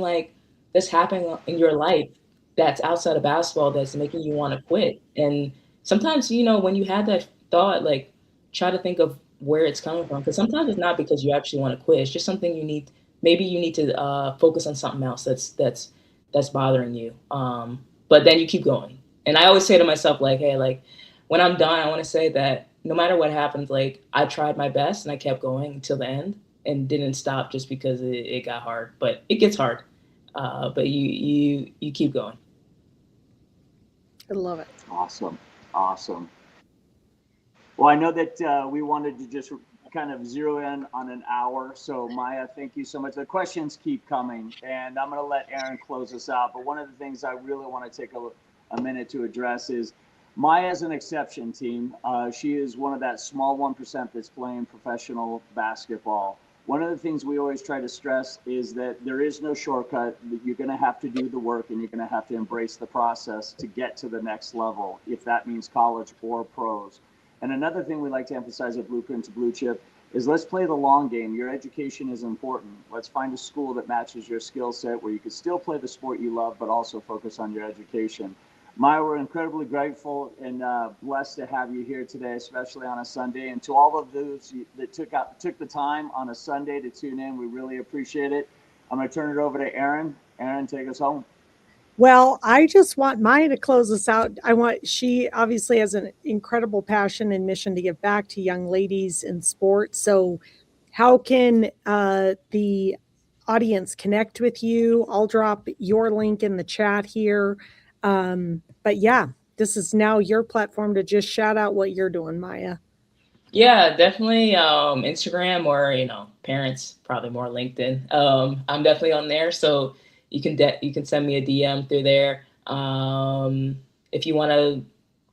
like that's happening in your life that's outside of basketball that's making you want to quit. And sometimes, when you have that thought, like try to think of where it's coming from. Because sometimes it's not because you actually want to quit. It's just something maybe you need to focus on something else that's bothering you. But then you keep going. And I always say to myself, like, hey, like when I'm done, I want to say that no matter what happens, like I tried my best and I kept going until the end and didn't stop just because it got hard. But it gets hard. But you keep going. I love it. Awesome. Well, I know that we wanted to just kind of zero in on an hour. So, Maya, thank you so much. The questions keep coming, and I'm going to let Aaron close us out. But one of the things I really want to take a minute to address is Maya's an exception, team. She is one of that small 1% that's playing professional basketball. One of the things we always try to stress is that there is no shortcut. You're going to have to do the work, and you're going to have to embrace the process to get to the next level, if that means college or pros. And another thing we like to emphasize at Blueprint to Blue Chip is let's play the long game. Your education is important. Let's find a school that matches your skill set where you can still play the sport you love, but also focus on your education. Maya, we're incredibly grateful and blessed to have you here today, especially on a Sunday. And to all of those that took the time on a Sunday to tune in, we really appreciate it. I'm going to turn it over to Aaron. Aaron, take us home. Well, I just want Maya to close us out. She obviously has an incredible passion and mission to give back to young ladies in sports. So, how can the audience connect with you? I'll drop your link in the chat here. But yeah, this is now your platform to just shout out what you're doing, Maya. Yeah, definitely Instagram, or parents probably more LinkedIn. I'm definitely on there, so you can send me a DM through there. If you want to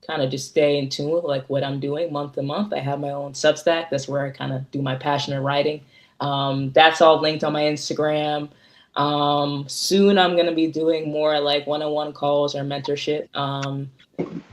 kind of just stay in tune with like what I'm doing month to month, I have my own Substack. That's where I kind of do my passionate writing. That's all linked on my Instagram. Soon I'm gonna be doing more like one-on-one calls or mentorship.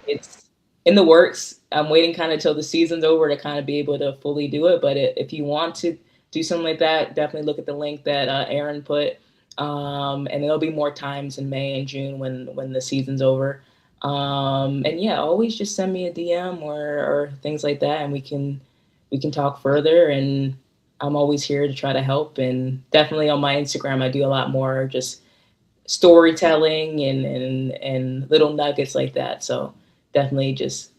It's in the works. I'm waiting kind of till the season's over to kind of be able to fully do it. But if you want to do something like that, definitely look at the link that Aaron put. And there'll be more times in May and June when the season's over. And yeah, always just send me a DM or things like that, and we can talk further. And I'm always here to try to help. And definitely on my Instagram, I do a lot more just storytelling and little nuggets like that. So definitely just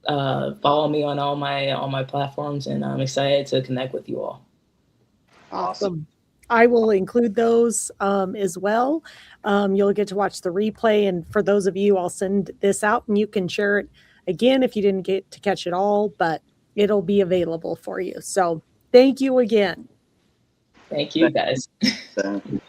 follow me on all my platforms, and I'm excited to connect with you all. Awesome. I will include those as well. You'll get to watch the replay. And for those of you, I'll send this out and you can share it again if you didn't get to catch it all, but it'll be available for you. So thank you again. Thank you, guys. Thank you.